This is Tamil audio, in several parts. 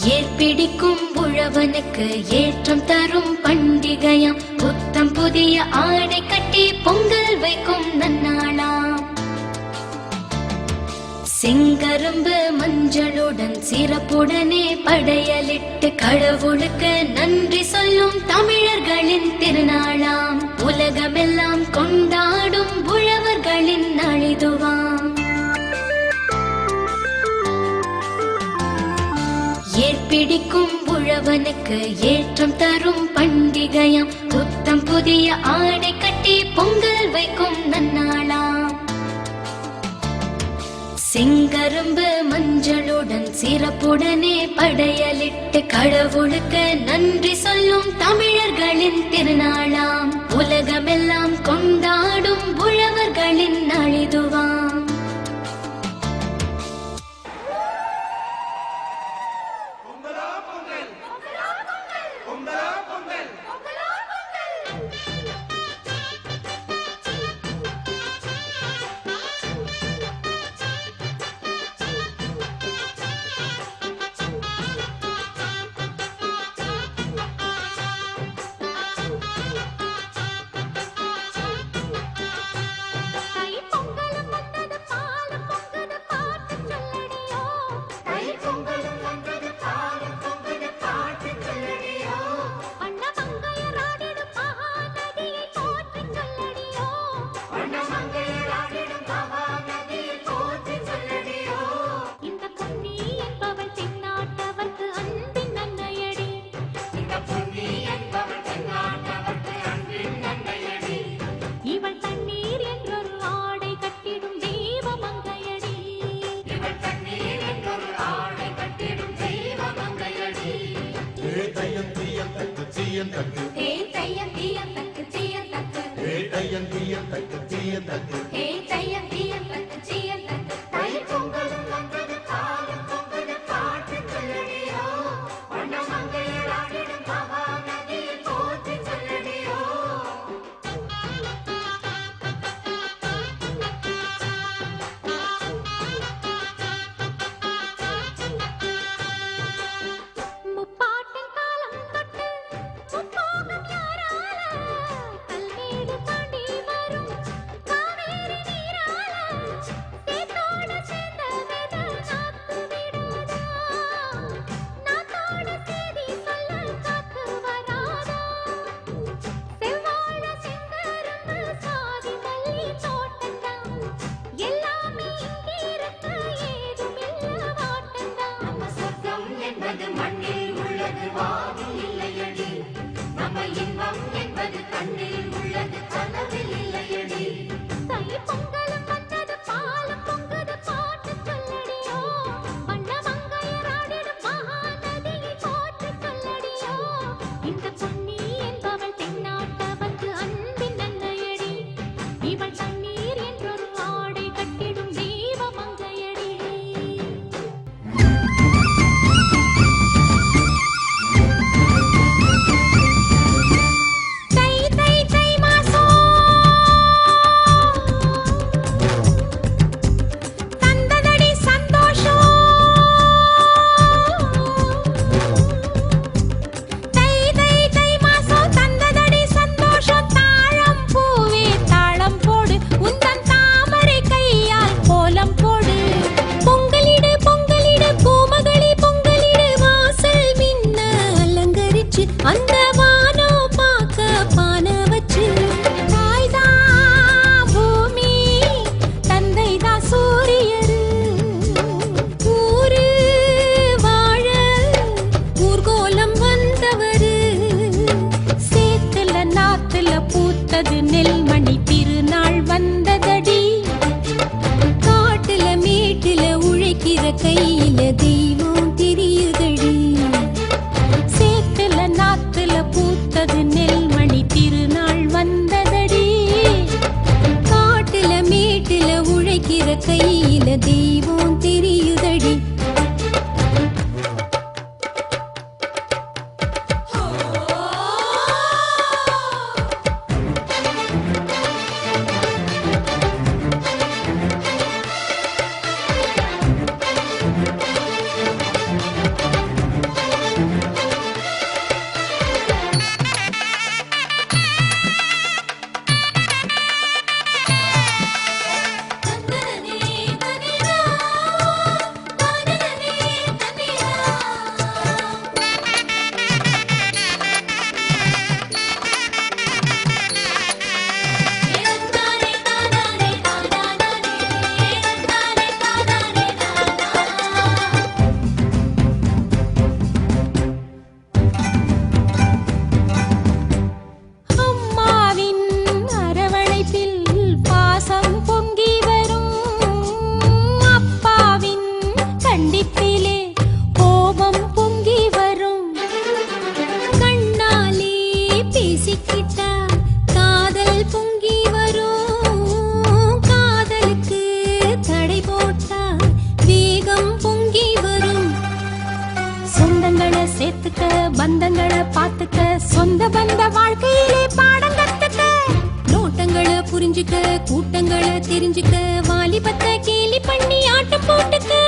ஏற்பிடிக்கும் உழவனுக்கு ஏற்றம் தரும் பண்டிகையாம். புத்தம் புதிய ஆடை கட்டி பொங்கல் வைக்கும் நன்னாளாம். செங்கரும்பு மஞ்சளுடன் சிறப்புடனே படையலிட்டு கடவுளுக்கு நன்றி சொல்லும் தமிழர்களின் திருநாளாம். உலகமெல்லாம் கொண்டாடும் உழவர்களின் நாளிதுவாம். ஏற்பிடிக்கும் உழவனுக்கு ஏற்றம் தரும் பண்டிகையாம். புத்தம் புதிய ஆடை கட்டி பொங்கல் வைக்கும் நன்னாளாம். செங்கரும்பு மஞ்சளுடன் சிறப்புடனே படையலிட்டு கடவுளுக்கு நன்றி சொல்லும் தமிழர்களின் திருநாளாம். உலகமெல்லாம் கொண்டாடும் உழவர்களின் நாளிதுவாம். பந்தங்களை பார்த்துக்க, சொந்த பந்த வாழ்க்கையிலே பாடம் கத்துக்க, நோட்டங்களை புரிஞ்சுக்க, கூட்டங்களை தெரிஞ்சுக்க, வாலிபத்தை கேலி பண்ணி ஆட்டம் போட்டுக்க.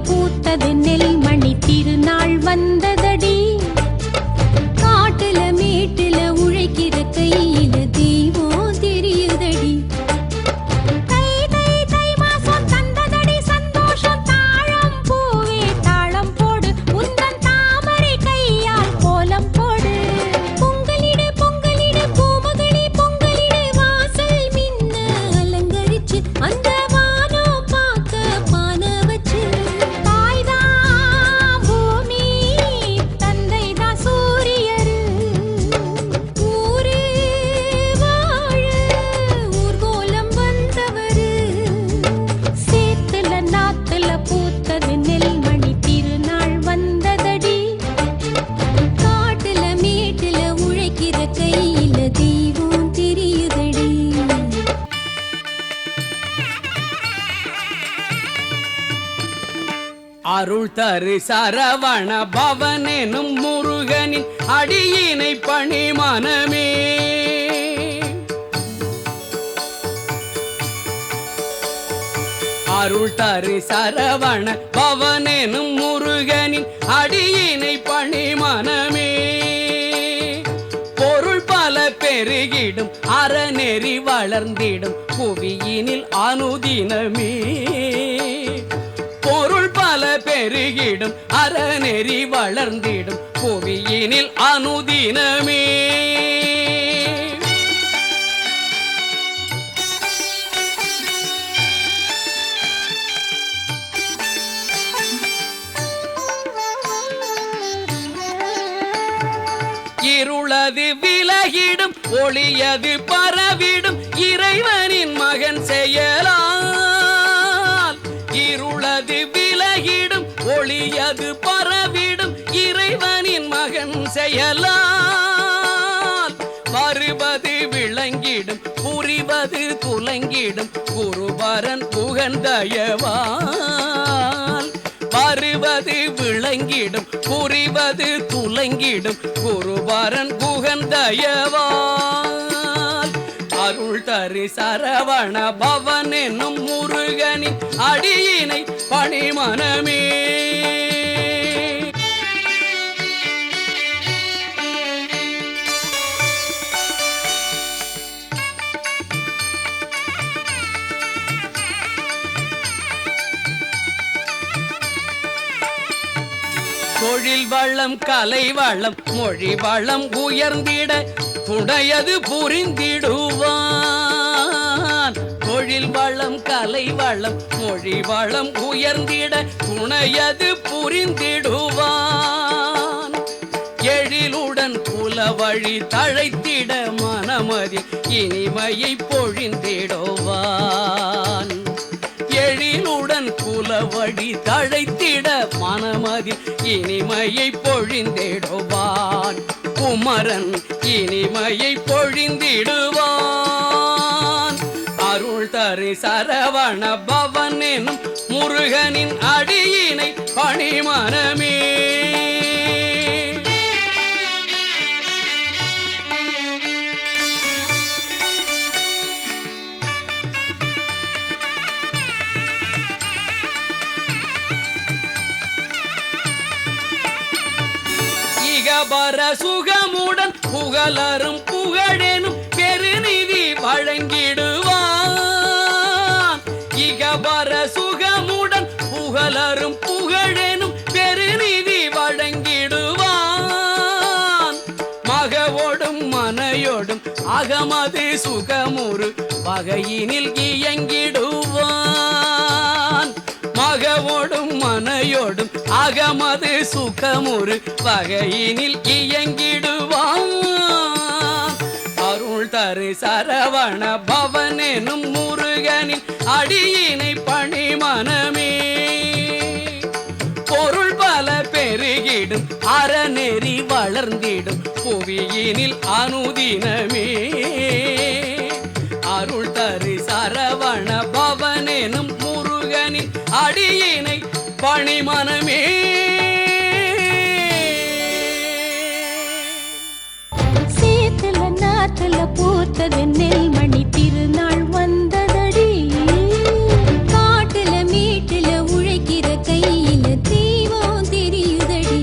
பூத்தது நெல்மணி திருநாள் வந்ததடி, காட்டுல மேட்டுல உழைக்கிற கையில தெய்வம் தெரியுதடி. தை தை தை மாசம் தந்ததடி சந்தோஷம், தாழம் பூவே தாளம் போடு, உந்தன் தாமரை கையால் கோலம் போடு. பொங்கலிடு பொங்கலிடு பூமகளி பொங்கலிடு, வாசல் மின்ன அலங்கரிச்சு அந்த அருள் தரு சரவண பவனெனும் முருகனின் அடியினை பணி மனமே. அருள் தரு சரவண பவனெனும் முருகனின் அடியினை பணி மனமே. பொருள் பல பெருகிடும் அறநெறி வளர்ந்திடும் புவியினில் அனுதினமே. பொருள் பல பெருகிடும் அறநெறி வளர்ந்திடும் புவியினில் அனுதினமே. இருளது விலகிடும் ஒளியது பரவிடும் இறைவனின் மகன் செயலால். இருளது விலகிடும் ஒளியது பரவிடும் இறைவனின் மகன் செயலால். வருவது விளங்கிடும் புரிவது துலங்கிடும் குருபரன் புகழ்ந்தயவால். வருவது விளங்கிடும் புரிவது துலங்கிடும் குருபரன் குகந்தயவால் அருள் தரு சரவண பவன் என்னும் முருகனின் அடியினை பணிமனமே. தொழில் வளம் கலை வளம் மொழி வளம் உயர்ந்திட துணையது புரிந்திடுவான். தொழில் வளம் கலை வளம் மொழி வளம் உயர்ந்திட துணையது புரிந்திடுவான். எழிலுடன் குல வழி தழைத்திட மனமதி இனிமையை பொழிந்திடுவான். எழிலுடன் குலவழி தழைத்திட மனமதி இனிமையை பொழிந்திடுவான். குமரன் இனிமையை பொழிந்திடுவான். அருள் தரு சரவண பவன் எனும் முருகனின் அடியினை பணிமனமே. பர சுகமுடன் புகழரும் புகழெனும் பெருநிதி வழங்கிடுவான். இகபர சுகமுடன் புகழரும் புகழெனும் பெருநிதி வழங்கிடுவான். மகவோடும் மனையோடும் அகமது சுகமுறு வகையினில் இயங்கிடுவான். மகவோடும் மனையோடும் அகமது சுகமுறு வகையினில் இயங்கிடுவான். அருள் தரு சரவண பவன் எனும் முருகனின் அடியினை பணிமனமே. பொருள் பல பெருகிடும் அறநெறி வளர்ந்திடும் புவியினில் அனுதினமே. அருள் தரு சரவண பவன் எனும் முருகனின் அடியினை பணிமனமே. சேத்துல நாத்துல பூத்தது நெல்மணி திருநாள் வந்ததடி. காட்டுல மீட்டுல உழைக்கிற கையில தெய்வம் தெரியுதடி.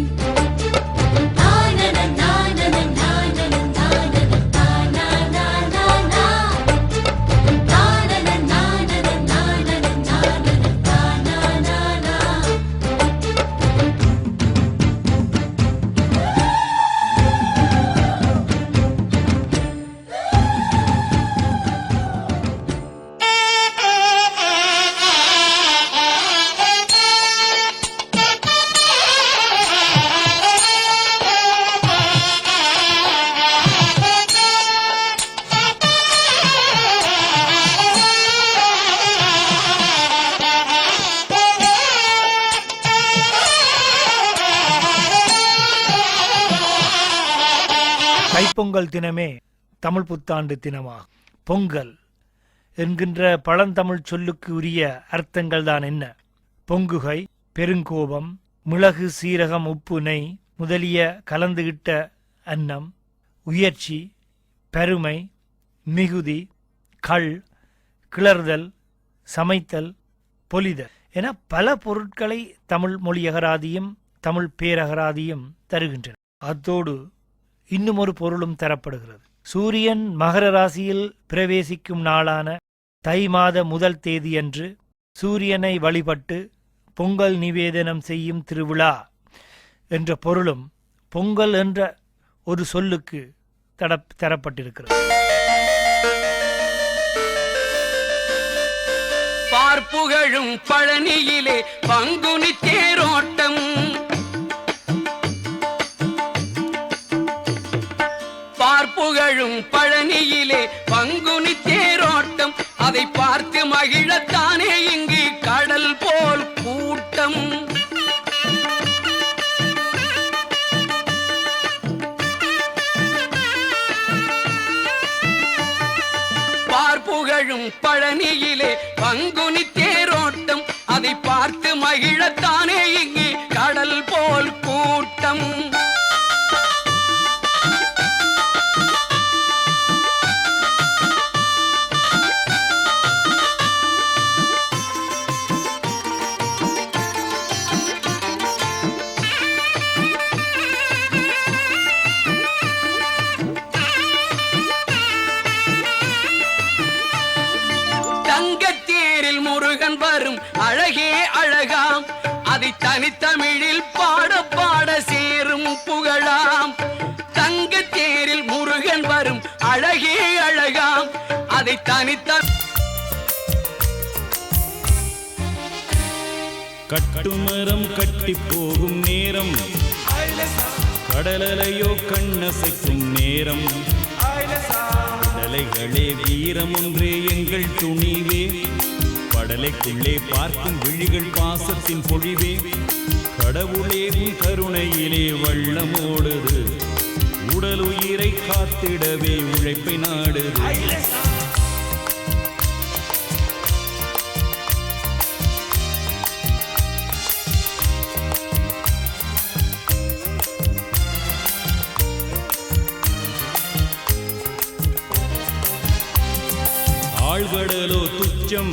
தைப்பொங்கல் தினமே தமிழ் புத்தாண்டு தினமாகும். பொங்கல் என்கின்ற பழந்தமிழ் சொல்லுக்கு உரிய அர்த்தங்கள் தான் என்ன? பொங்குகை, பெருங்கோபம், மிளகு சீரகம் உப்பு நெய் முதலிய கலந்துகிட்ட அன்னம், உயர்ச்சி, பெருமை, மிகுதி, கள், கிளர்தல், சமைத்தல், பொலிதல் என பல பொருட்களை தமிழ் மொழியகராதியும் தமிழ் பேரகராதியும் தருகின்றன. அத்தோடு இன்னும் ஒரு பொருளும் தரப்படுகிறது. சூரியன் மகர ராசியில் பிரவேசிக்கும் நாளான தை மாத முதல் தேதியன்று சூரியனை வழிபட்டு பொங்கல் நிவேதனம் செய்யும் திருவிழா என்ற பொருளும் பொங்கல் என்ற ஒரு சொல்லுக்கு தரப்பட்டிருக்கிறது. பார்ப்புகழும் பழனியிலே பங்குனி தேரோட்டம். பார்ப்புகழும் பழனியிலே பங்குனி தேரோட்டம். அதை பார்த்து மகிழத்தானே இங்கு கடல் போல் கூட்டம். பார்ப்புகழும் பழனியிலே பங்குனி தேரோட்டம். அதை பார்த்து மகிழத்தானே இங்கு கடல் போல் கூட்டம். தங்கத்தேரில் முருகன் வரும் அழகே அழகாம், அதை தனித்தமிழில் பாட பாட சேரும் புகழாம். தங்கத்தேரில் முருகன் வரும் அழகே அழகாம், அதை கட்டுமரம் கட்டி போகும் நேரம், கடலையோ கண்ணசைக்கும் நேரம், கடலைகளே வீரம் ஒன்றே எங்கள் துணிவே, படலைக்குள்ளே பார்க்கும் விழிகள் பாசத்தின் பொழிவே, கடவுளே உன் கருணையிலே வள்ளமோடுது, உடல் உயிரை காத்திடவே உழைப்பை நாடுது. ஆழ்கடலோ துச்சம்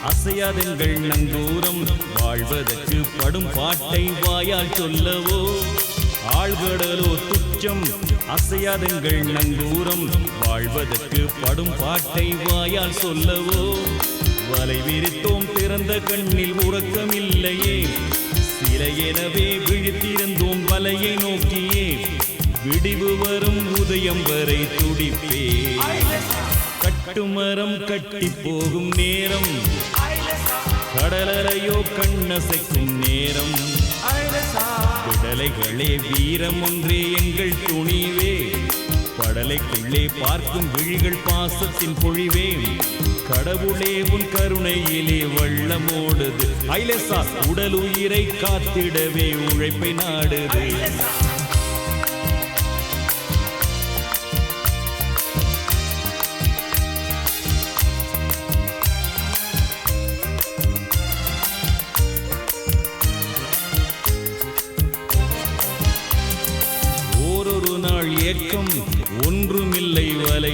அசையாதெங்கள் நங்கூரம், வாழ்வதற்கு படும் பாட்டை வாயால் சொல்லவோ. ஆழ்கடலோ துச்சம் அசையாதெங்கள் நங்கூரம், வாழ்வதற்கு படும் பாட்டை வாயால் சொல்லவோ. வலை விரித்தோம் திறந்த கண்ணில் உறக்கமில்லையே, சிலை எனவே விழித்திருந்தோம் வலையை நோக்கியே, விடிவு வரும் உதயம் வரை துடிப்பே. கட்டுமரம் கட்டி போகும் நேரம், கடலையோ கண்ணசைக்கும் நேரம், விடலைகளே வீரம் ஒன்றே எங்கள் துணிவே, படலைக்குள்ளே பார்க்கும் விழிகள் பாசத்தின் பொழிவே, கடவுளே உன் கருணையிலே வள்ளமோடுது. ஐலசா உடல் உயிரை காத்திடவே உழைப்பை நாடுது. ஓரொரு நாள் ஏக்கம் ஒன்றுமில்லை வலை